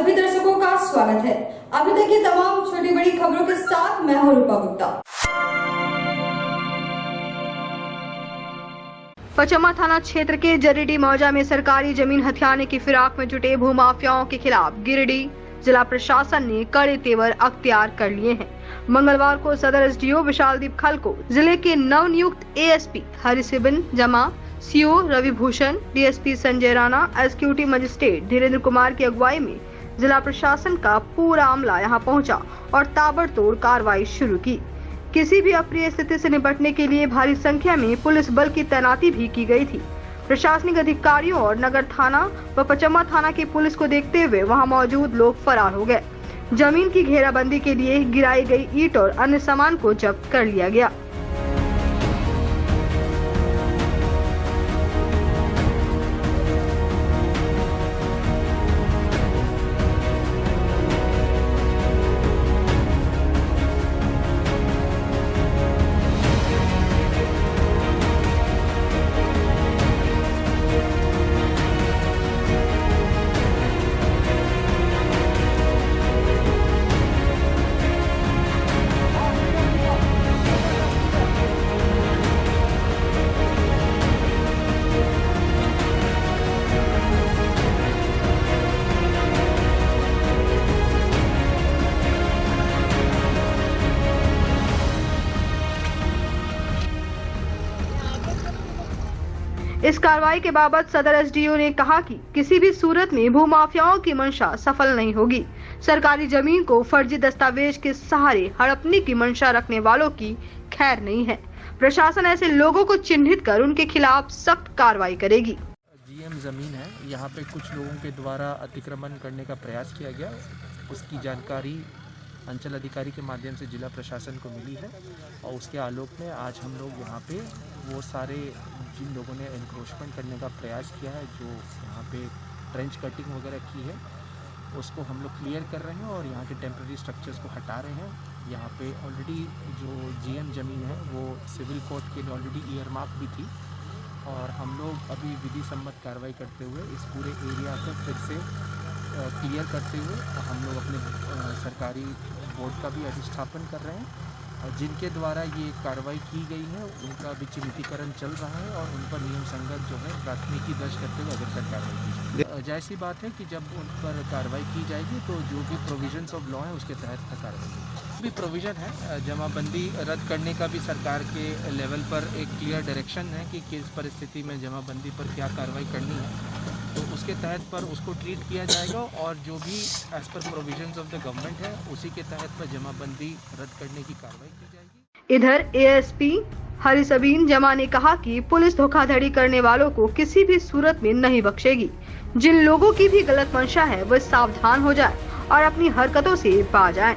सभी दर्शकों का स्वागत है। अभी तक की तमाम छोटी बड़ी खबरों के साथ मैं हूं रूपा गुप्ता। पचम्मा थाना क्षेत्र के जरीडी मौजा में सरकारी जमीन हथियाने की फिराक में जुटे भूमाफियाओं के खिलाफ गिरिडीह जिला प्रशासन ने कड़े तेवर अख्तियार कर लिए हैं। मंगलवार को सदर एसडीओ विशालदीप खल को जिले के नवनियुक्त एएसपी हरिसिबिन जमा, सीओ रवि भूषण, डीएसपी संजय राणा, एसक्यूटी मजिस्ट्रेट धीरेन्द्र कुमार की अगुवाई में जिला प्रशासन का पूरा अमला यहां पहुंचा और ताबड़तोड़ कार्रवाई शुरू की। किसी भी अप्रिय स्थिति से निपटने के लिए भारी संख्या में पुलिस बल की तैनाती भी की गई थी। प्रशासनिक अधिकारियों और नगर थाना व पचम्मा थाना की पुलिस को देखते हुए वहां मौजूद लोग फरार हो गए। जमीन की घेराबंदी के लिए गिराई गई ईंट और अन्य सामान को जब्त कर लिया गया। इस कार्रवाई के बाबत सदर एसडीओ ने कहा कि किसी भी सूरत में भूमाफियाओं की मंशा सफल नहीं होगी। सरकारी जमीन को फर्जी दस्तावेज के सहारे हड़पने की मंशा रखने वालों की खैर नहीं है। प्रशासन ऐसे लोगों को चिन्हित कर उनके खिलाफ सख्त कार्रवाई करेगी। जीएम जमीन है, यहाँ पे कुछ लोगों के द्वारा अतिक्रमण करने का प्रयास किया गया। उसकी जानकारी अंचल अधिकारी के माध्यम से जिला प्रशासन को मिली है और उसके आलोक में आज हम लोग यहाँ पे वो सारे जिन लोगों ने एनक्रोचमेंट करने का प्रयास किया है, जो यहाँ पे ट्रेंच कटिंग वगैरह की है, उसको हम लोग क्लियर कर रहे हैं और यहाँ के टेम्प्रेरी स्ट्रक्चर्स को हटा रहे हैं। यहाँ पे ऑलरेडी जो जीएम ज़मीन है वो सिविल कोर्ट के लिए ऑलरेडी ईयरमार्क भी थी और हम लोग अभी विधि सम्मत कार्रवाई करते हुए इस पूरे एरिया को फिर से क्लियर करते हुए हम लोग अपने सरकारी बोर्ड का भी अधिष्ठापन कर रहे हैं और जिनके द्वारा ये कार्रवाई की गई है उनका भी चिन्हितीकरण चल रहा है और उन पर नियम संगत जो है प्राथमिकी दर्ज करते हुए अगर तक कार्रवाई की जाए। जाहिर सी बात है कि जब उन पर कार्रवाई की जाएगी तो जो भी प्रोविजंस ऑफ लॉ है उसके तहत कार्रवाई होगी। भी प्रोविज़न है, जमाबंदी रद्द करने का भी सरकार के लेवल पर एक क्लियर डायरेक्शन है कि किस परिस्थिति में जमाबंदी पर क्या कार्रवाई करनी है, तो उसके तहत पर उसको ट्रीट किया जाएगा और जो भी as per provisions of the government है उसी के तहत पर जमाबंदी रद्द करने की कार्रवाई की जाएगी। इधर एएसपी हरिसिबिन जमा ने कहा कि पुलिस धोखाधड़ी करने वालों को किसी भी सूरत में नहीं बख्शेगी। जिन लोगों की भी गलत मंशा है वह सावधान हो जाए और अपनी हरकतों से बाज आए।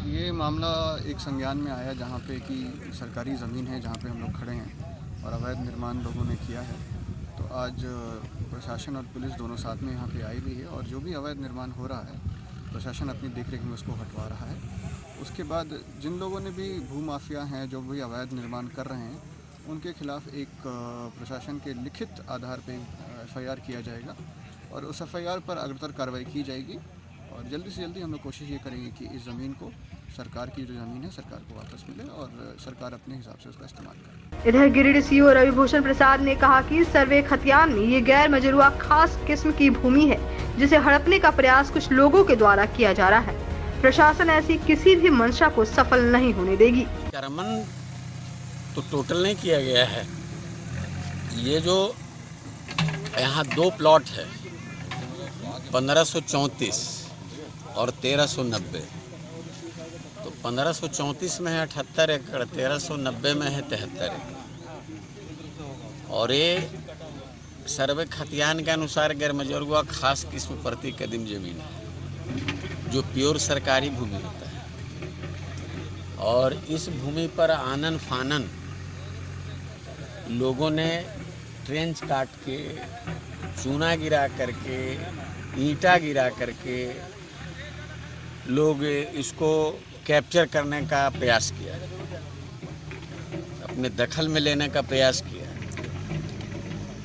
ये मामला एक संज्ञान में आया जहाँ पे कि सरकारी ज़मीन है जहाँ पे हम लोग खड़े हैं और अवैध निर्माण लोगों ने किया है। तो आज प्रशासन और पुलिस दोनों साथ में यहाँ पे आई भी है और जो भी अवैध निर्माण हो रहा है प्रशासन अपनी देखरेख में उसको हटवा रहा है। उसके बाद जिन लोगों ने भी भूमाफिया हैं जो भी अवैध निर्माण कर रहे हैं उनके खिलाफ एक प्रशासन के लिखित आधार पे एफआईआर किया जाएगा और उस एफआईआर पर अग्रतर कार्रवाई की जाएगी और जल्दी से जल्दी हम लोग कोशिश ये करेंगे कि इस ज़मीन को, सरकार की जो ज़मीन है, सरकार को वापस मिले और सरकार अपने हिसाब से उसका इस्तेमाल करे। इधर गिरिडीह सीओ रवि भूषण प्रसाद ने कहा कि सर्वे खतियान में ये गैर मजरूआ खास किस्म की भूमि है जिसे हड़पने का प्रयास कुछ लोगों के द्वारा किया जा रहा है। प्रशासन ऐसी किसी भी मंशा को सफल नहीं होने देगी। अतिक्रमण तो टोटल नहीं किया गया है। ये जो यहाँ दो प्लॉट है 1534 और 1390, तो 1534 में है 78 एकड़, 1390 में है 73 एकड़ और ये सर्वे खतियान के अनुसार गैर मजरूआ खास किस्म प्रति कदीम जमीन है जो प्योर सरकारी भूमि होता है और इस भूमि पर आनन फानन लोगों ने ट्रेंच काट के, चूना गिरा करके, ईंटा गिरा करके लोग इसको कैप्चर करने का प्रयास किया, अपने दखल में लेने का प्रयास किया।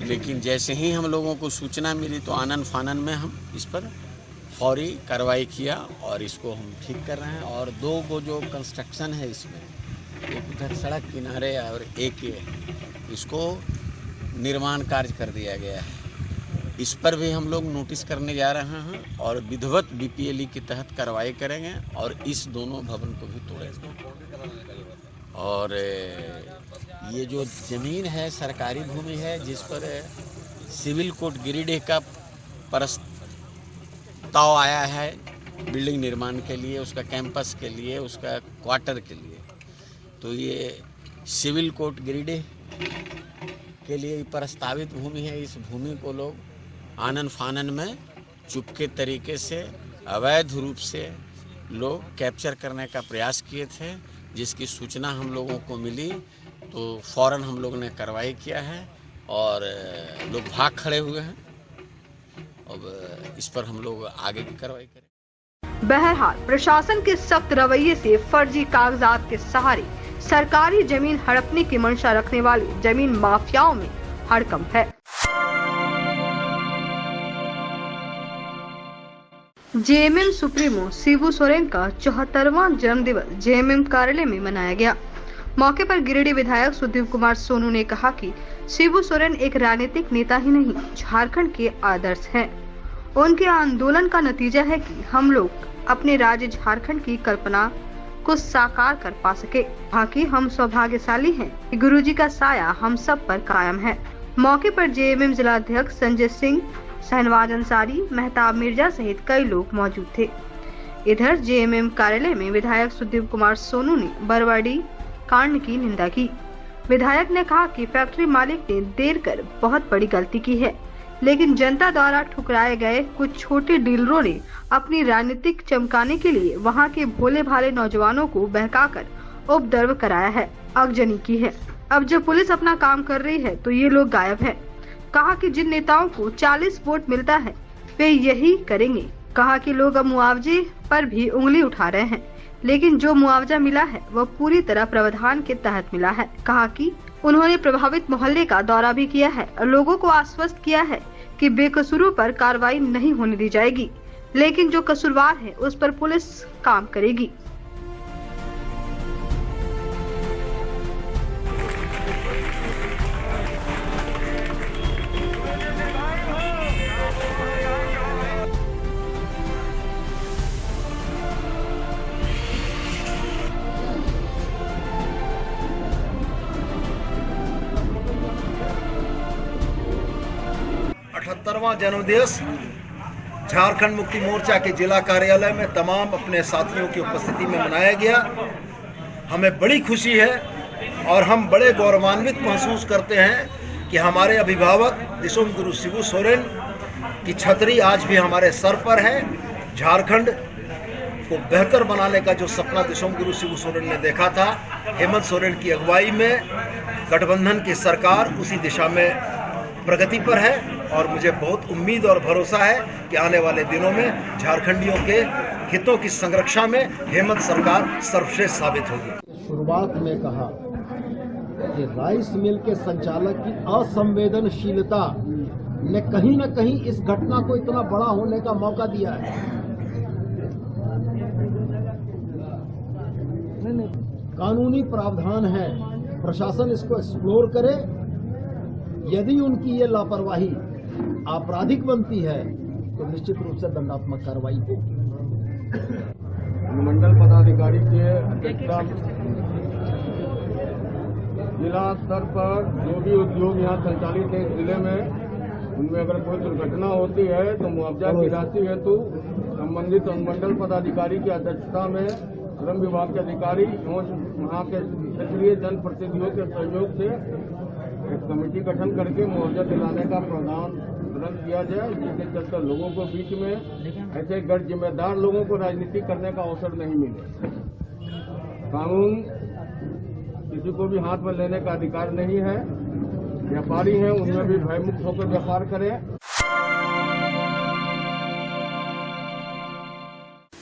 लेकिन जैसे ही हम लोगों को सूचना मिली तो आनन फानन में हम इस पर फौरी कार्रवाई किया और इसको हम ठीक कर रहे हैं। और 2 को जो कंस्ट्रक्शन है इसमें, एक उधर सड़क किनारे और एक इसको निर्माण कार्य कर दिया गया है, इस पर भी हम लोग नोटिस करने जा रहे हैं और विधिवत BPLE के तहत कार्रवाई करेंगे और इस दोनों भवन को भी तोड़ेंगे। और ये जो ज़मीन है सरकारी भूमि है, जिस पर सिविल कोर्ट गिरिडीह का प्रस्ताव आया है बिल्डिंग निर्माण के लिए, उसका कैंपस के लिए, उसका क्वार्टर के लिए, तो ये सिविल कोर्ट गिरिडीह के लिए प्रस्तावित भूमि है। इस भूमि को लोग आनन फानन में चुपके तरीके से अवैध रूप से लोग कैप्चर करने का प्रयास किए थे, जिसकी सूचना हम लोगों को मिली तो फौरन हम लोगों ने कार्रवाई किया है और लोग भाग खड़े हुए हैं। अब इस पर हम लोग आगे की कार्रवाई करें। बहरहाल प्रशासन के सख्त रवैये से फर्जी कागजात के सहारे सरकारी जमीन हड़पने की मंशा रखने वाले जमीन माफियाओं में हड़कंप है। जेएमएम सुप्रीमो शिबू सोरेन का 74वां जन्मदिवस जेएमएम कार्यालय में मनाया गया। मौके पर गिरिडीह विधायक सुदीप कुमार सोनू ने कहा कि शिबू सोरेन एक राजनीतिक नेता ही नहीं, झारखंड के आदर्श हैं। उनके आंदोलन का नतीजा है कि हम लोग अपने राज्य झारखंड की कल्पना को साकार कर पा सके। बाकी हम सौभाग्यशाली हैं कि गुरुजी का साया हम सब पर कायम है। मौके पर जेएमएम जिला अध्यक्ष संजय सिंह, शहनवाज अंसारी, मेहताब मिर्जा सहित कई लोग मौजूद थे। इधर जेएमएम कार्यालय में विधायक सुदीप कुमार सोनू ने बरवाड़ी कांड की निंदा की। विधायक ने कहा कि फैक्ट्री मालिक ने देर कर बहुत बड़ी गलती की है, लेकिन जनता द्वारा ठुकराए गए कुछ छोटे डीलरों ने अपनी राजनीतिक चमकाने के लिए वहां के भोले भाले नौजवानों को बहकाकर उपद्रव कराया है, आगजनी की है। अब जब पुलिस अपना काम कर रही है तो ये लोग गायब है। कहा कि जिन नेताओं को 40 वोट मिलता है वे यही करेंगे। कहा कि लोग अब मुआवजे पर भी उंगली उठा रहे हैं, लेकिन जो मुआवजा मिला है वह पूरी तरह प्रावधान के तहत मिला है। कहा कि उन्होंने प्रभावित मोहल्ले का दौरा भी किया है और लोगों को आश्वस्त किया है कि बेकसूरों पर कार्रवाई नहीं होने दी जाएगी, लेकिन जो कसूरवार है उस पर पुलिस काम करेगी। जन्मदिवस झारखंड मुक्ति मोर्चा के जिला कार्यालय में तमाम अपने साथियों की उपस्थिति में मनाया गया। हमें बड़ी खुशी है और हम बड़े गौरवान्वित महसूस करते हैं कि हमारे अभिभावक दिसोम गुरु शिबू सोरेन की छतरी आज भी हमारे सर पर है। झारखंड को बेहतर बनाने का जो सपना दिसोम गुरु शिबू सोरेन ने देखा था, हेमंत सोरेन की अगुवाई में गठबंधन की सरकार उसी दिशा में प्रगति पर है और मुझे बहुत उम्मीद और भरोसा है कि आने वाले दिनों में झारखंडियों के हितों की संरक्षा में हेमंत सरकार सर्वश्रेष्ठ साबित होगी। शुरुआत में कहा कि राइस मिल के संचालक की असंवेदनशीलता ने कहीं न कहीं इस घटना को इतना बड़ा होने का मौका दिया है। कानूनी प्रावधान है, प्रशासन इसको एक्सप्लोर करे। यदि उनकी ये लापरवाही आपराधिक बनती है तो निश्चित रूप से दंडात्मक कार्रवाई होगी। मंडल पदाधिकारी के अध्यक्षता जिला स्तर पर जो भी उद्योग यहाँ संचालित है जिले में, उनमें अगर कोई दुर्घटना होती है तो मुआवजा की राशि हेतु संबंधित अनुमंडल पदाधिकारी की अध्यक्षता में श्रम विभाग के अधिकारी एवं वहाँ के क्षेत्रीय जनप्रतिनिधियों के सहयोग से एक कमेटी गठन करके मुआवजा दिलाने का प्रावधान तुरंत किया जाए, जिसके चलते लोगों को बीच में ऐसे गैर जिम्मेदार लोगों को राजनीति करने का अवसर नहीं मिले। कानून किसी को भी हाथ में लेने का अधिकार नहीं है। व्यापारी हैं, उनमें भी भयमुक्त होकर व्यापार करें।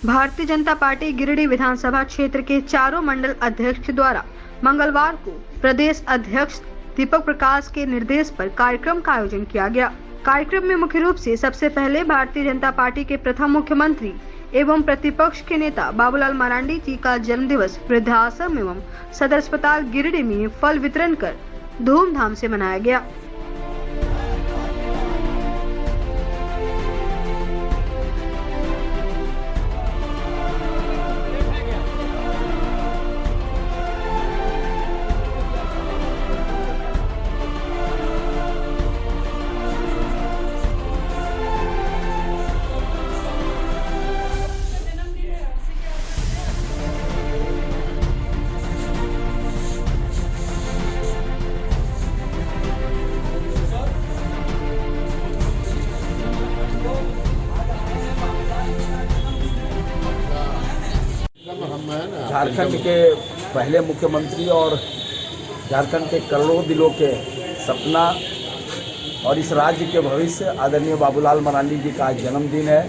भारतीय जनता पार्टी गिरिडीह विधानसभा क्षेत्र के चारों मंडल अध्यक्ष द्वारा मंगलवार को प्रदेश अध्यक्ष दीपक प्रकाश के निर्देश पर कार्यक्रम का आयोजन किया गया। कार्यक्रम में मुख्य रूप से सबसे पहले भारतीय जनता पार्टी के प्रथम मुख्यमंत्री एवं प्रतिपक्ष के नेता बाबूलाल मरांडी जी का जन्मदिवस वृद्धाश्रम एवं सदर अस्पताल गिरिडीह में फल वितरण कर धूमधाम से मनाया गया। झारखंड के पहले मुख्यमंत्री और झारखंड के करोड़ों दिलों के सपना और इस राज्य के भविष्य आदरणीय बाबूलाल मरांडी जी का आज जन्मदिन है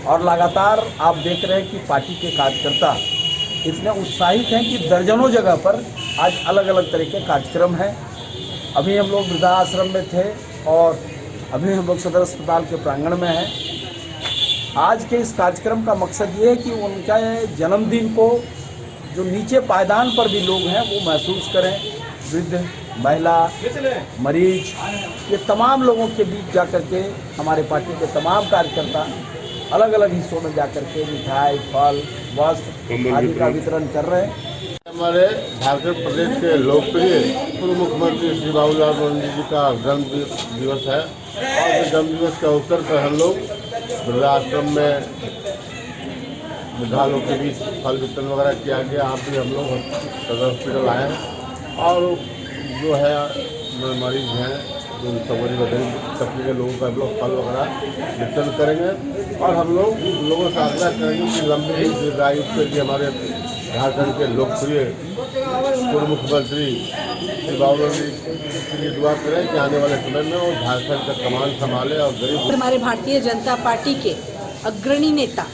और लगातार आप देख रहे हैं कि पार्टी के कार्यकर्ता इतने उत्साहित हैं कि दर्जनों जगह पर आज अलग अलग तरह के कार्यक्रम हैं। अभी हम लोग वृद्धाश्रम में थे और अभी हम लोग सदर अस्पताल के प्रांगण में हैं। आज के इस कार्यक्रम का मकसद ये है कि उनका जन्मदिन को जो नीचे पायदान पर भी लोग हैं वो महसूस करें। वृद्ध, महिला, मरीज, ये तमाम लोगों के बीच जाकर के हमारे पार्टी के तमाम कार्यकर्ता अलग अलग हिस्सों में जाकर के मिठाई, फल, वस्त्र आदि का वितरण कर रहे हैं। हमारे झारखंड प्रदेश के लोकप्रिय पूर्व मुख्यमंत्री श्री बाबूलाल मरांडी जी का जन्म दिवस है और इस जन्म दिवस के अवसर पर हम लोग वृद्धाश्रम में वृद्धा लोग के बीच फल वितरण वगैरह किया गया। यहाँ भी हम लोग सदर हॉस्पिटल आए हैं और जो है मरीज हैं जो सवारी वगैरह तबके के लोगों का हम लोग फल वगैरह वितरण करेंगे और हम लोग लोगों से आग्रह करेंगे कि लंबी दीर्घायु के लिए हमारे झारखंड के लोकप्रिय पूर्व मुख्यमंत्री श्री बाबूलाल जी के लिए दुआ करें कि आने वाले समय में वो झारखंड का कमान संभाले और गरीब। हमारे भारतीय जनता पार्टी के अग्रणी नेता,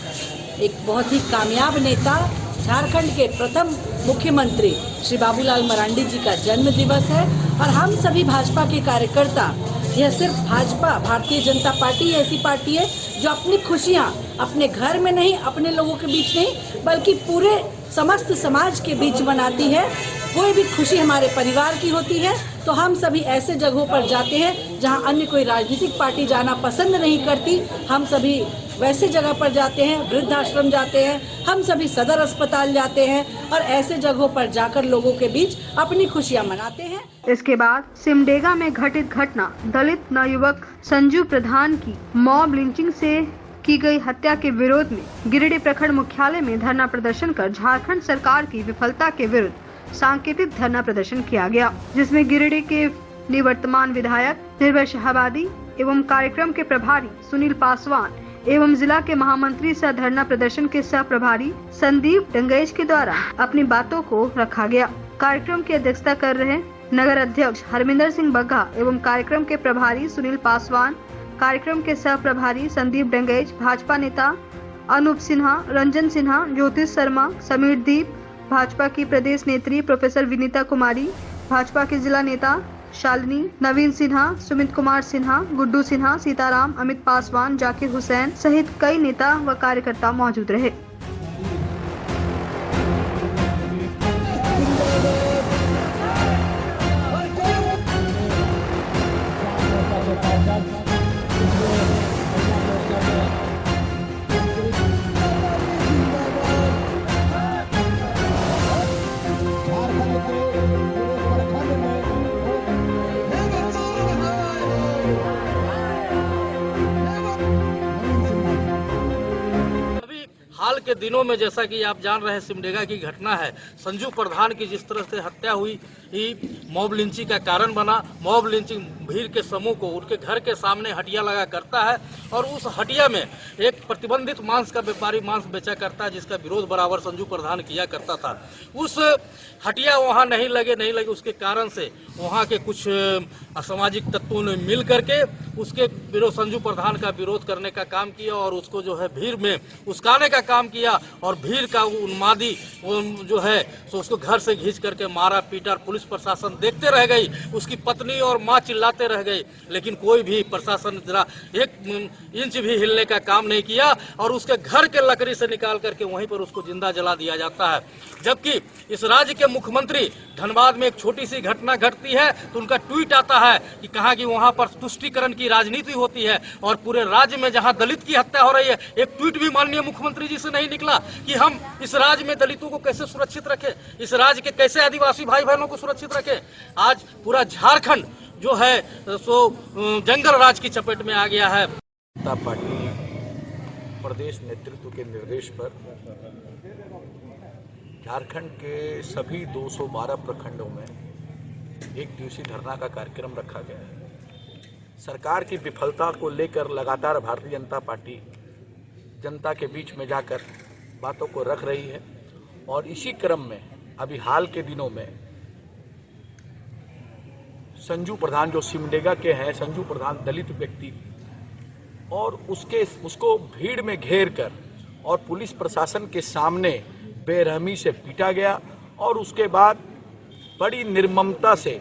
एक बहुत ही कामयाब नेता, झारखंड के प्रथम मुख्यमंत्री श्री बाबूलाल मरांडी जी का जन्म दिवस है और हम सभी भाजपा के कार्यकर्ता, यह सिर्फ भाजपा भारतीय जनता पार्टी ऐसी पार्टी है जो अपनी खुशियां अपने घर में नहीं, अपने लोगों के बीच नहीं, बल्कि पूरे समस्त समाज के बीच मनाती है। कोई भी खुशी हमारे परिवार की होती है तो हम सभी ऐसे जगहों पर जाते हैं जहां अन्य कोई राजनीतिक पार्टी जाना पसंद नहीं करती। हम सभी वैसे जगह पर जाते हैं, वृद्धाश्रम जाते हैं, हम सभी सदर अस्पताल जाते हैं और ऐसे जगहों पर जाकर लोगों के बीच अपनी खुशियां मनाते हैं। इसके बाद सिमडेगा में घटित घटना दलित नवयुवक संजू प्रधान की मॉब लिंचिंग से की गई हत्या के विरोध में गिरिडीह प्रखंड मुख्यालय में धरना प्रदर्शन कर झारखंड सरकार की विफलता के विरुद्ध सांकेतिक धरना प्रदर्शन किया गया, जिसमें गिरिडीह के निवर्तमान विधायक निर्भय शाहाबादी एवं कार्यक्रम के प्रभारी सुनील पासवान एवं जिला के महामंत्री सह धरना प्रदर्शन के सह प्रभारी संदीप डंगेज के द्वारा अपनी बातों को रखा गया। कार्यक्रम की अध्यक्षता कर रहे नगर अध्यक्ष हरमिंदर सिंह बग्गा एवं कार्यक्रम के प्रभारी सुनील पासवान, कार्यक्रम के सह प्रभारी संदीप डंगेज, भाजपा नेता अनूप सिन्हा, रंजन सिन्हा, ज्योतिष शर्मा, समीर दीप, भाजपा की प्रदेश नेत्री प्रोफेसर विनीता कुमारी, भाजपा के जिला नेता शालिनी, नवीन सिन्हा, सुमित कुमार सिन्हा, गुड्डू सिन्हा, सीताराम, अमित पासवान, जाकिर हुसैन सहित कई नेता व कार्यकर्ता मौजूद रहे। हाल के दिनों में जैसा कि आप जान रहे हैं सिमडेगा की घटना है, संजू प्रधान की जिस तरह से हत्या हुई मॉब लिंचिंग का कारण बना। मॉब लिंचिंग भीड़ के समूह को उनके घर के सामने हटिया लगा करता है और उस हटिया में एक प्रतिबंधित मांस का व्यापारी मांस बेचा करता है, जिसका विरोध बराबर संजू प्रधान किया करता था। उस हटिया वहाँ नहीं लगे उसके कारण से वहाँ के कुछ असामाजिक तत्वों ने मिल करके उसके विरोध संजू प्रधान का विरोध करने का काम किया और उसको जो है भीड़ में उस्काने का काम किया। किया और भीड़ का वो उन्मादी वो जो है तो उसको घर से खींच करके मारा पीटा और पुलिस प्रशासन देखते रह गई। उसकी पत्नी और माँ चिल्लाते रह गई, लेकिन कोई भी प्रशासन जरा 1 इंच भी हिलने का काम नहीं किया और उसके घर के लकड़ी से निकाल करके वहीं पर उसको जिंदा जला दिया जाता है। जबकि इस राज्य के मुख्यमंत्री धनबाद में एक छोटी सी घटना घटती है तो उनका ट्वीट आता है कि कहा कि वहां पर तुष्टीकरण की राजनीति होती है और पूरे राज्य में जहां दलित की हत्या हो रही है, एक ट्वीट भी माननीय मुख्यमंत्री जी से नहीं निकला कि हम इस राज्य में दलितों को कैसे सुरक्षित रखें, इस राज्य के कैसे आदिवासी भाई बहनों को सुरक्षित रखें। आज पूरा झारखंड जो है सो जंगल राज की चपेट में आ गया है। जनता पार्टी प्रदेश नेतृत्व के निर्देश पर झारखंड के सभी 212 प्रखंडों में 1 दिवसीय धरना का कार्यक्रम रखा गया है। सरकार की विफलता को लेकर लगातार भारतीय जनता पार्टी जनता के बीच में जाकर बातों को रख रही है और इसी क्रम में अभी हाल के दिनों में संजू प्रधान जो सिमडेगा के हैं, संजू प्रधान दलित व्यक्ति और उसको भीड़ में घेर कर और पुलिस प्रशासन के सामने बेरहमी से पीटा गया और उसके बाद बड़ी निर्ममता से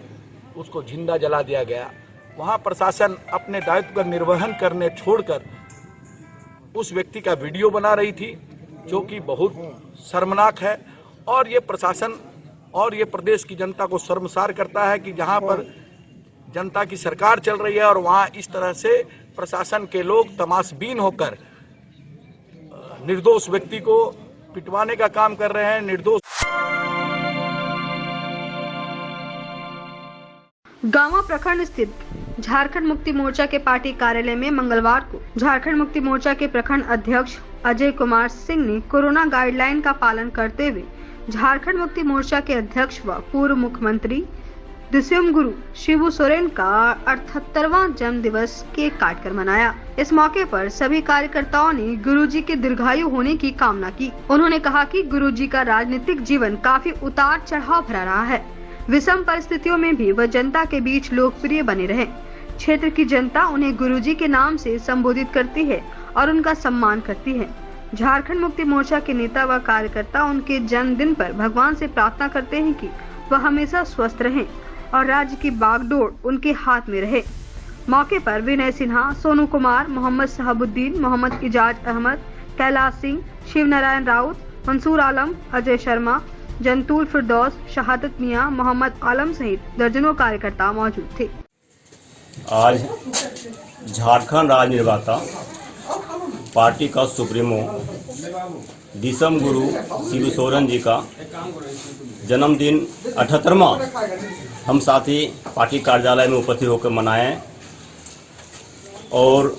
उसको जिंदा जला दिया गया। वहां प्रशासन अपने दायित्व का निर्वहन करने छोड़कर उस व्यक्ति का वीडियो बना रही थी, जो कि बहुत शर्मनाक है और ये प्रशासन और ये प्रदेश की जनता को शर्मसार करता है कि जहां पर जनता की सरकार चल रही है और वहां इस तरह से प्रशासन के लोग तमाशबीन होकर निर्दोष व्यक्ति को पिटवाने का काम कर रहे हैं। निर्दोष गांवा प्रखंड स्थित झारखंड मुक्ति मोर्चा के पार्टी कार्यालय में मंगलवार को झारखंड मुक्ति मोर्चा के प्रखंड अध्यक्ष अजय कुमार सिंह ने कोरोना गाइडलाइन का पालन करते हुए झारखंड मुक्ति मोर्चा के अध्यक्ष व पूर्व मुख्यमंत्री दिसम गुरु शिबू सोरेन का 78वां जन्म दिवस केक काटकर मनाया। इस मौके पर सभी कार्यकर्ताओं ने गुरुजी के दीर्घायु होने की कामना की। उन्होंने कहा कि गुरुजी का राजनीतिक जीवन काफी उतार चढ़ाव भरा रहा है। विषम परिस्थितियों में भी वह जनता के बीच लोकप्रिय बने रहे। क्षेत्र की जनता उन्हें गुरुजी के नाम से संबोधित करती है और उनका सम्मान करती है। झारखंड मुक्ति मोर्चा के नेता व कार्यकर्ता उनके जन्मदिन पर भगवान से प्रार्थना करते हैं कि वह हमेशा स्वस्थ रहें और राज्य की बागडोर उनके हाथ में रहे। मौके पर विनय सिन्हा, सोनू कुमार, मोहम्मद शहाबुद्दीन, मोहम्मद इजाज अहमद, कैलाश सिंह, शिव नारायण राउत, मंसूर आलम, अजय शर्मा, जंतुल फिरदौस, शहादत मियां, मोहम्मद आलम सहित दर्जनों कार्यकर्ता मौजूद थे। आज झारखंड राज्य निर्माता पार्टी का सुप्रीमो दिसम गुरु शिबू सोरेन जी का जन्मदिन 78वां हम साथी पार्टी कार्यालय में उपस्थित होकर मनाएं और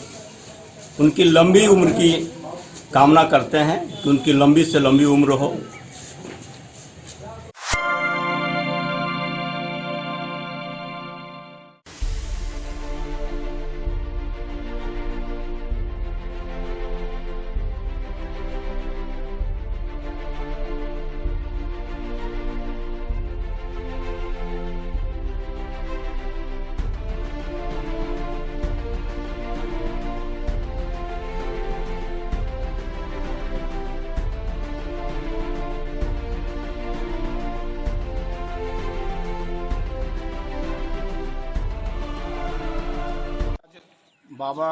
उनकी लंबी उम्र की कामना करते हैं कि उनकी लंबी से लंबी उम्र हो। बाबा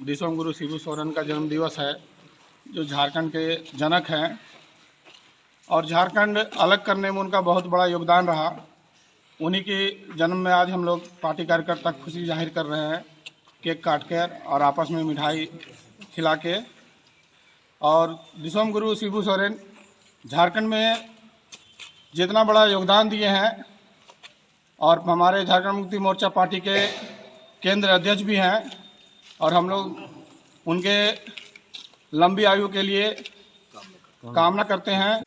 दिसम गुरु शिबू सोरेन का जन्म दिवस है, जो झारखंड के जनक हैं और झारखंड अलग करने में उनका बहुत बड़ा योगदान रहा। उन्हीं के जन्म में आज हम लोग पार्टी कार्यकर्ता खुशी जाहिर कर रहे हैं, केक काट कर और आपस में मिठाई खिला के। और दिसम गुरु शिबू सोरेन झारखंड में जितना बड़ा योगदान दिए हैं और हमारे झारखंड मुक्ति मोर्चा पार्टी के केंद्र अध्यक्ष भी हैं और हम लोग उनके लंबी आयु के लिए कामना करते हैं।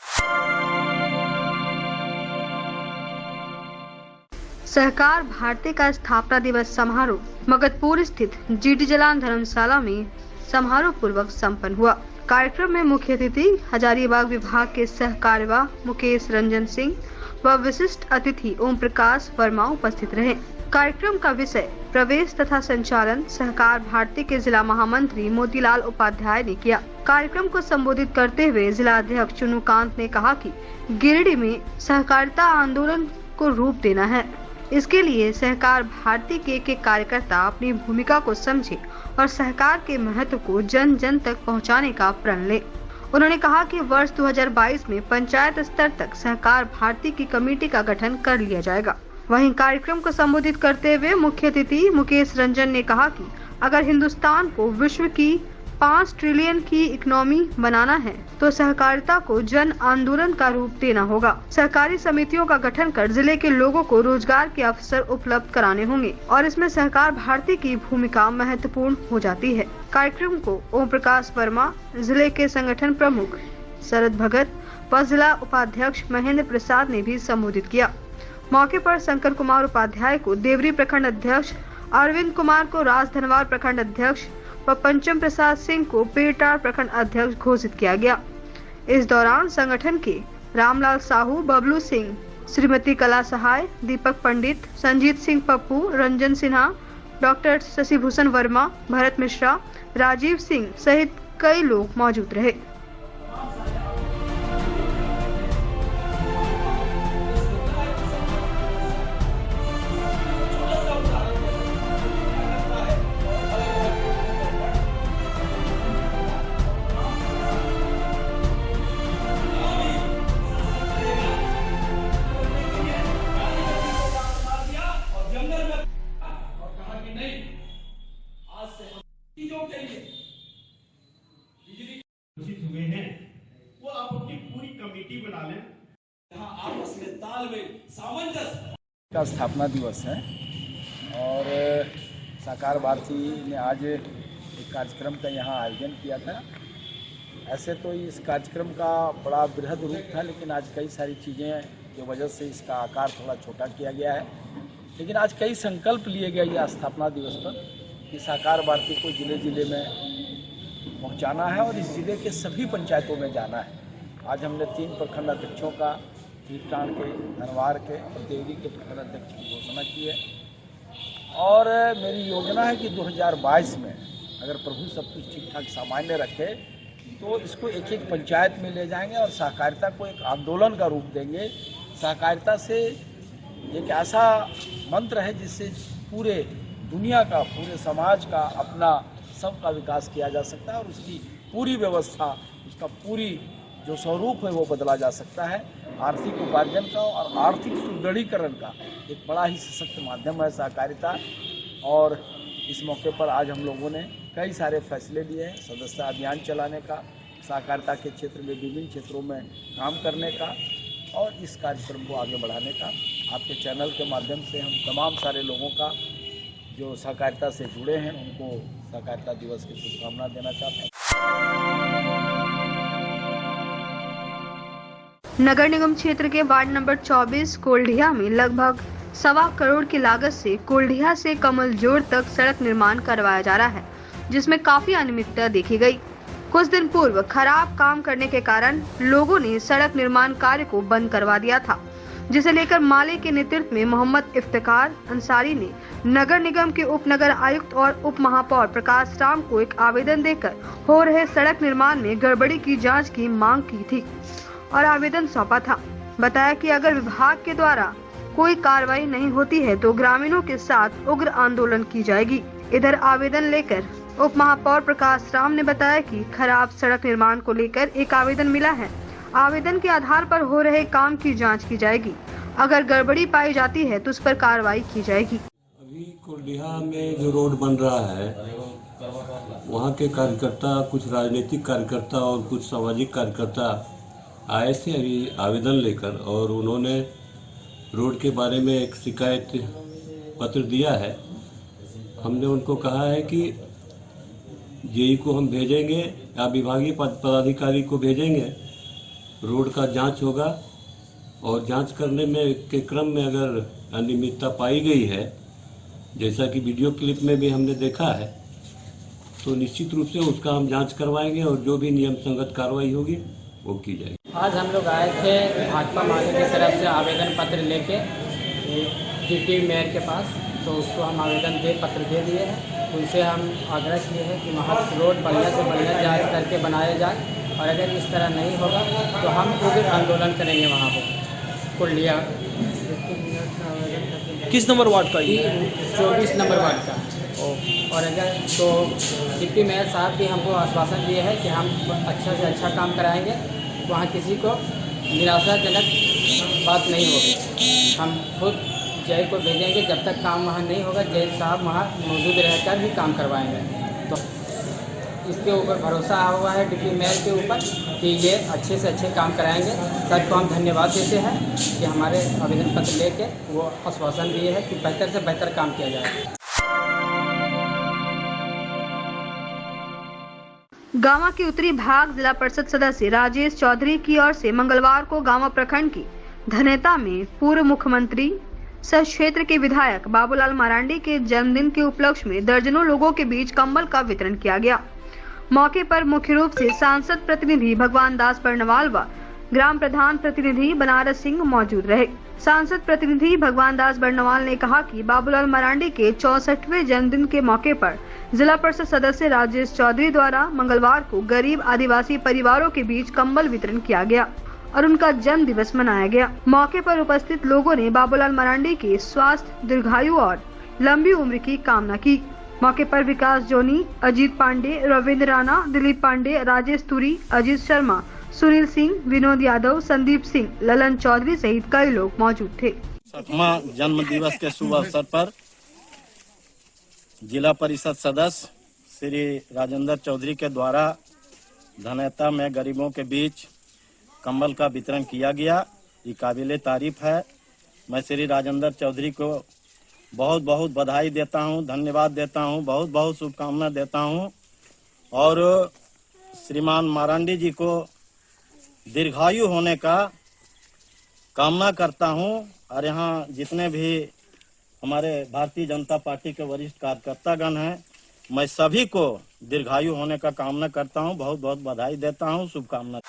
सहकार भारती का स्थापना दिवस समारोह मगधपुर स्थित जीटी जलान धर्मशाला में समारोह पूर्वक संपन्न हुआ। कार्यक्रम में मुख्य अतिथि हजारीबाग विभाग के सहकार्यवाह मुकेश रंजन सिंह व विशिष्ट अतिथि ओम प्रकाश वर्मा उपस्थित रहे। कार्यक्रम का विषय प्रवेश तथा संचालन सहकार भारती के जिला महामंत्री मोतीलाल उपाध्याय ने किया। कार्यक्रम को संबोधित करते हुए जिला अध्यक्ष चुनुकांत ने कहा कि गिरिडीह में सहकारिता आंदोलन को रूप देना है। इसके लिए सहकार भारती के एक कार्यकर्ता अपनी भूमिका को समझे और सहकार के महत्व को जन जन तक पहुंचाने का प्रण ले। उन्होंने कहा कि वर्ष 2022 में पंचायत स्तर तक सहकार भारती की कमेटी का गठन कर लिया जाएगा। वहीं कार्यक्रम को संबोधित करते हुए मुख्य अतिथि मुकेश रंजन ने कहा कि अगर हिंदुस्तान को विश्व की 5 ट्रिलियन की इकोनॉमी बनाना है तो सहकारिता को जन आंदोलन का रूप देना होगा। सहकारी समितियों का गठन कर जिले के लोगों को रोजगार के अवसर उपलब्ध कराने होंगे और इसमें सहकार भारती की भूमिका महत्वपूर्ण हो जाती है। कार्यक्रम को ओम प्रकाश वर्मा, जिले के संगठन प्रमुख शरद भगत व जिला उपाध्यक्ष महेंद्र प्रसाद ने भी संबोधित किया। मौके पर शंकर कुमार उपाध्याय को देवरी प्रखंड अध्यक्ष, अरविंद कुमार को राजधनवार प्रखंड अध्यक्ष व पंचम प्रसाद सिंह को पेटार प्रखंड अध्यक्ष घोषित किया गया। इस दौरान संगठन के रामलाल साहू, बबलू सिंह, श्रीमती कला सहाय, दीपक पंडित, संजीत सिंह पप्पू, रंजन सिन्हा, डॉक्टर शशिभूषण वर्मा, भरत मिश्रा, राजीव सिंह सहित कई लोग मौजूद रहे। हुए हैं वो आप अपनी पूरी कमेटी बना लें। यहाँ आपस में तालमेल, सामंजस्य का स्थापना दिवस है और सहकार भारती ने आज एक कार्यक्रम का यहाँ आयोजन किया था। ऐसे तो इस कार्यक्रम का बड़ा बृहद रूप था, लेकिन आज कई सारी चीज़ें की वजह से इसका आकार थोड़ा छोटा किया गया है। लेकिन आज कई संकल्प लिए गए यह स्थापना दिवस पर कि सहकार भारती को जिले जिले में पहुंचाना है और इस जिले के सभी पंचायतों में जाना है। आज हमने 3 प्रखंड अध्यक्षों का, कीटान के, धनवार के और देवरी के प्रखंड अध्यक्ष की घोषणा की है और मेरी योजना है कि 2022 में अगर प्रभु सब कुछ ठीक ठाक सामान्य रखे तो इसको एक एक पंचायत में ले जाएंगे और सहकारिता को एक आंदोलन का रूप देंगे। सहकारिता से एक ऐसा मंत्र है जिससे पूरे दुनिया का, पूरे समाज का, अपना सबका विकास किया जा सकता है और उसकी पूरी व्यवस्था, उसका पूरी जो स्वरूप है वो बदला जा सकता है। आर्थिक उपार्जन का और आर्थिक सुदृढ़ीकरण का एक बड़ा ही सशक्त माध्यम है सहकारिता और इस मौके पर आज हम लोगों ने कई सारे फैसले लिए हैं। सदस्यता अभियान चलाने का, सहकारिता के क्षेत्र में विभिन्न क्षेत्रों में काम करने का और इस कार्यक्रम को आगे बढ़ाने का। आपके चैनल के माध्यम से हम तमाम सारे लोगों का जो सहकारिता से जुड़े हैं उनको सहकारिता दिवस की शुभकामना देना चाहते हैं। नगर निगम क्षेत्र के वार्ड नंबर 24 कोल्डिया में लगभग 1.25 करोड़ की लागत से कोल्डिया से कमलजोड़ तक सड़क निर्माण करवाया जा रहा है, जिसमें काफी अनियमितता देखी गई। कुछ दिन पूर्व खराब काम करने के कारण लोगों ने सड़क निर्माण कार्य को बंद करवा दिया था, जिसे लेकर माले के नेतृत्व में मोहम्मद इफ्तिकार अंसारी ने नगर निगम के उप नगर आयुक्त और उप महापौर प्रकाश राम को एक आवेदन देकर हो रहे सड़क निर्माण में गड़बड़ी की जांच की मांग की थी और आवेदन सौंपा था। बताया कि अगर विभाग के द्वारा कोई कार्रवाई नहीं होती है तो ग्रामीणों के साथ उग्र आंदोलन की जाएगी। इधर आवेदन लेकर उप महापौर प्रकाश राम ने बताया कि खराब सड़क निर्माण को लेकर एक आवेदन मिला है। आवेदन के आधार पर हो रहे काम की जांच की जाएगी। अगर गड़बड़ी पाई जाती है तो उस पर कार्रवाई की जाएगी। अभी कोल्डिया में जो रोड बन रहा है वहाँ के कार्यकर्ता, कुछ राजनीतिक कार्यकर्ता और कुछ सामाजिक कार्यकर्ता आए थे अभी आवेदन लेकर और उन्होंने रोड के बारे में एक शिकायत पत्र दिया है। हमने उनको कहा है कि जेई को हम भेजेंगे या विभागीय पदाधिकारी को भेजेंगे, रोड का जांच होगा और जांच करने में के क्रम में अगर अनियमितता पाई गई है, जैसा कि वीडियो क्लिप में भी हमने देखा है, तो निश्चित रूप से उसका हम जांच करवाएंगे और जो भी नियम संगत कार्रवाई होगी वो की जाएगी। आज हम लोग आए थे भाजपा माले की तरफ से आवेदन पत्र लेके डिप्टी मेयर के पास, तो उसको हम पत्र दे दिए हैं। उनसे हम आग्रह किए हैं कि वहाँ रोड बढ़िया से बढ़िया जांच करके बनाया जाए, और अगर इस तरह नहीं होगा तो हम उग्र आंदोलन करेंगे वहाँ पर कुलिया। किस नंबर वार्ड का? 24 नंबर वार्ड का। और अगर तो डिप्टी मेयर साहब भी हमको आश्वासन दिए हैं कि हम अच्छा से अच्छा काम कराएंगे, वहाँ किसी को निराशाजनक बात नहीं होगी। हम खुद जय को भेजेंगे, जब तक काम वहाँ नहीं होगा जय साहब वहाँ मौजूद रहकर ही काम करवाएंगे। तो इसके ऊपर भरोसा हुआ है डिप्टी मेयर के ऊपर कि ये अच्छे से अच्छे काम कराएंगे। सबको हम धन्यवाद देते हैं कि हमारे आवेदन पत्र लेके वो आश्वासन दिए हैं कि बेहतर से बेहतर काम किया जाए। गांवा के उत्तरी भाग जिला परिषद सदस्य राजेश चौधरी की ओर से मंगलवार को गांवा प्रखंड की धनेता में पूर्व मुख्यमंत्री सह क्षेत्र के विधायक बाबूलाल मरांडी के जन्मदिन के उपलक्ष्य में दर्जनों लोगों के बीच कंबल का वितरण किया गया। मौके पर मुख्य रूप से सांसद प्रतिनिधि भगवान दास बर्नवाल व ग्राम प्रधान प्रतिनिधि बनारस सिंह मौजूद रहे। सांसद प्रतिनिधि भगवान दास बर्नवाल ने कहा कि बाबूलाल मरांडी के 64वें जन्मदिन के मौके पर जिला परिषद सदस्य राजेश चौधरी द्वारा मंगलवार को गरीब आदिवासी परिवारों के बीच कंबल वितरण किया गया और उनका जन्म दिवस मनाया गया। मौके पर उपस्थित लोगों ने बाबूलाल मरांडी के स्वास्थ्य, दीर्घायु और लंबी उम्र की कामना की। मौके पर विकास जोनी, अजीत पांडे, रविंद्र राणा, दिलीप पांडे, राजेश तुरी, अजीत शर्मा, सुनील सिंह, विनोद यादव, संदीप सिंह, ललन चौधरी सहित कई लोग मौजूद थे। 60वां जन्म दिवस के शुभ अवसर पर जिला परिषद सदस्य श्री राजेंद्र चौधरी के द्वारा धनेता में गरीबों के बीच कंबल का वितरण किया गया। ये काबिले तारीफ है। मैं श्री राजेंद्र चौधरी को बहुत बहुत बधाई देता हूँ, धन्यवाद देता हूँ, बहुत बहुत शुभकामना देता हूँ और श्रीमान मरांडी जी को दीर्घायु होने का कामना करता हूँ। और यहाँ जितने भी हमारे भारतीय जनता पार्टी के वरिष्ठ कार्यकर्तागण हैं, मैं सभी को दीर्घायु होने का कामना करता हूँ, बहुत बहुत बधाई देता हूँ, शुभकामना।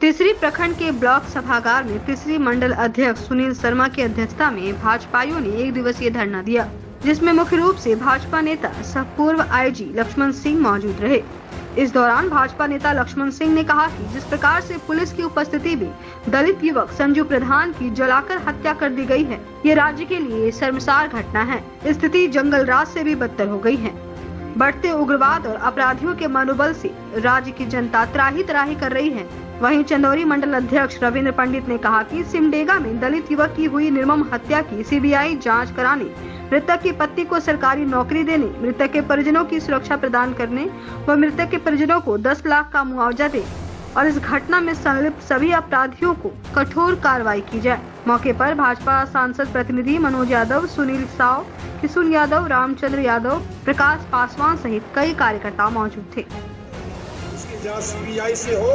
तीसरी प्रखंड के ब्लॉक सभागार में तीसरी मंडल अध्यक्ष सुनील शर्मा की अध्यक्षता में भाजपाइयों ने एक दिवसीय धरना दिया, जिसमें मुख्य रूप से भाजपा नेता सह पूर्व आईजी लक्ष्मण सिंह मौजूद रहे। इस दौरान भाजपा नेता लक्ष्मण सिंह ने कहा कि जिस प्रकार से पुलिस की उपस्थिति में दलित युवक संजू प्रधान की जलाकर हत्या कर दी गई है, ये राज्य के लिए शर्मसार घटना है। स्थिति जंगल राज से भी बदतर हो गई है। बढ़ते उग्रवाद और अपराधियों के मनोबल से राज्य की जनता त्राही त्राही कर रही है। वहीं चंदौरी मंडल अध्यक्ष रविंद्र पंडित ने कहा कि सिमडेगा में दलित युवक की हुई निर्मम हत्या की सीबीआई जांच कराने, मृतक की पत्नी को सरकारी नौकरी देने, मृतक के परिजनों की सुरक्षा प्रदान करने व मृतक के परिजनों को 10 लाख का मुआवजा दे और इस घटना में संलिप्त सभी अपराधियों को कठोर कार्रवाई की जाए। मौके पर भाजपा सांसद प्रतिनिधि मनोज यादव, सुनील साव, किशुन यादव, रामचंद्र यादव, प्रकाश पासवान सहित कई कार्यकर्ता मौजूद थे। इसकी जांच सीबीआई से हो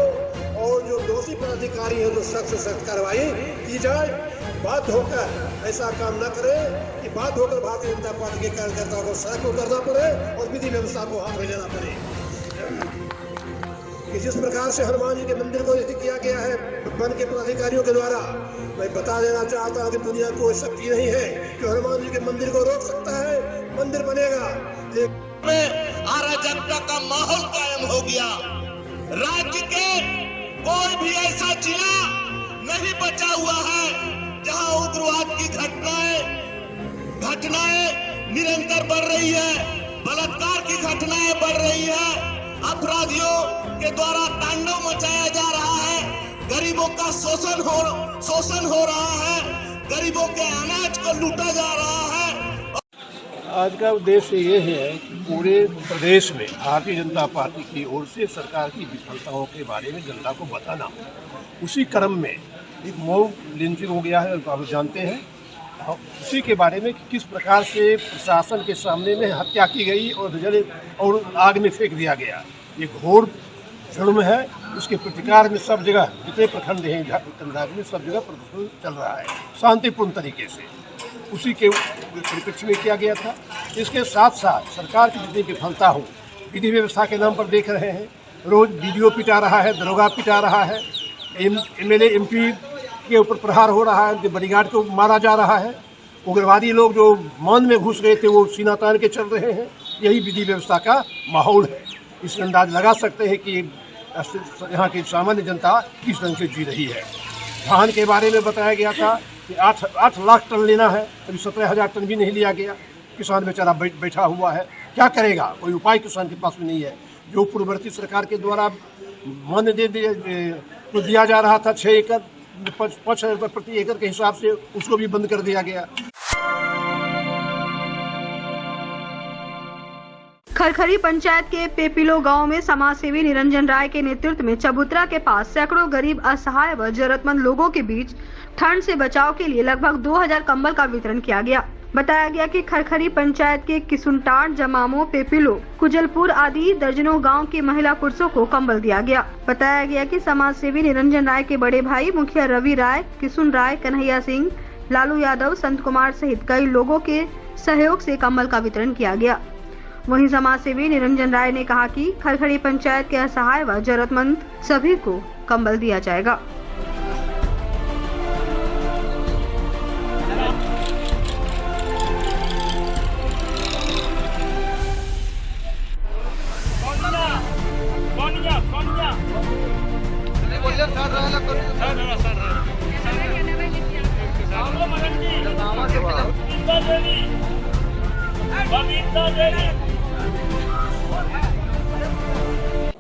और जो दोषी पदाधिकारी है तो सख्त से सख्त कार्रवाई की जाए। बात होकर ऐसा काम न करे कि बात होकर भारतीय जनता पार्टी के कार्यकर्ताओं को सड़क को करना पड़े और विधि व्यवस्था को हाथ में लेना पड़े। कि जिस प्रकार से हनुमान जी के मंदिर को किया गया है वन के पदाधिकारियों के द्वारा, मैं बता देना चाहता हूँ कि दुनिया को शक्ति नहीं है कि हनुमान जी के मंदिर को रोक सकता है। मंदिर बनेगा। अराजकता का माहौल कायम हो गया। राज्य के कोई भी ऐसा जिला नहीं बचा हुआ है जहां उग्रवाद की घटनाएं निरंतर बढ़ रही है, बलात्कार की घटनाएं बढ़ रही है, अपराधियों के द्वारा तांडव मचाया जा रहा है, गरीबों का शोषण हो रहा है, गरीबों के अनाज को लूटा जा रहा है। आज का उद्देश्य ये है कि पूरे प्रदेश में भारतीय जनता पार्टी की ओर से सरकार की विफलताओं के बारे में जनता को बताना। उसी क्रम में एक मॉब लिंचिंग हो गया है, आप जानते हैं। उसी के बारे में किस प्रकार से प्रशासन के सामने में हत्या की गई और जले और आग में फेंक दिया गया, ये घोर जुर्म है। उसके प्रतिकार में सब जगह जितने प्रखंड हैं झारखंड में सब जगह प्रदर्शन चल रहा है शांतिपूर्ण तरीके से। उसी के परिप्रेक्ष्य में किया गया था। इसके साथ साथ सरकार की जितनी विफलता हो, विधि व्यवस्था के नाम पर देख रहे हैं, रोज बीडीओ पिटा रहा है, दरोगा पिटा रहा है, एमएलए एमपी के ऊपर प्रहार हो रहा है, उनके बॉडीगार्ड को मारा जा रहा है। उग्रवादी लोग जो मौन में घुस गए थे वो सीना तान के चल रहे हैं। यही विधि व्यवस्था का माहौल है। इसमें अंदाज लगा सकते हैं कि यहाँ की सामान्य जनता किस ढंग से जी रही है। धान के बारे में बताया गया था कि 8 लाख टन लेना है, अभी 17,000 टन भी नहीं लिया गया। किसान बेचारा बैठा हुआ है, क्या करेगा? कोई उपाय किसान के पास में नहीं है। जो पूर्ववर्ती सरकार के द्वारा मान दिया जा रहा था 6 एकड़ 5,000 रुपये प्रति एकड़ के हिसाब से, उसको भी बंद कर दिया गया। खरखरी पंचायत के पेपिलो गांव में समाजसेवी निरंजन राय के नेतृत्व में चबूतरा के पास सैकड़ों गरीब, असहाय व जरूरतमंद लोगों के बीच ठंड से बचाव के लिए लगभग 2000 कंबल का वितरण किया गया। बताया गया कि खरखरी पंचायत के किसुनटाट, जमामो, पेपिलो, कुजलपुर आदि दर्जनों गांव के महिला पुरुषों को कंबल दिया गया। बताया गया कि समाजसेवी निरंजन राय के बड़े भाई मुखिया रवि राय, किसुन राय, कन्हैया सिंह, लालू यादव, संत कुमार सहित कई लोगों के सहयोग से कंबल का वितरण किया गया। वहीं समाजसेवी निरंजन राय ने कहा कि खरखरी पंचायत के असहाय व जरूरतमंद सभी को कंबल दिया जाएगा।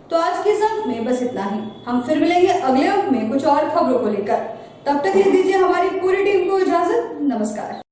तो आज के अंक में बस इतना ही। हम फिर मिलेंगे अगले अंक में कुछ और खबरों को लेकर। तब तक ले दीजिए हमारी पूरी टीम को इजाजत। नमस्कार।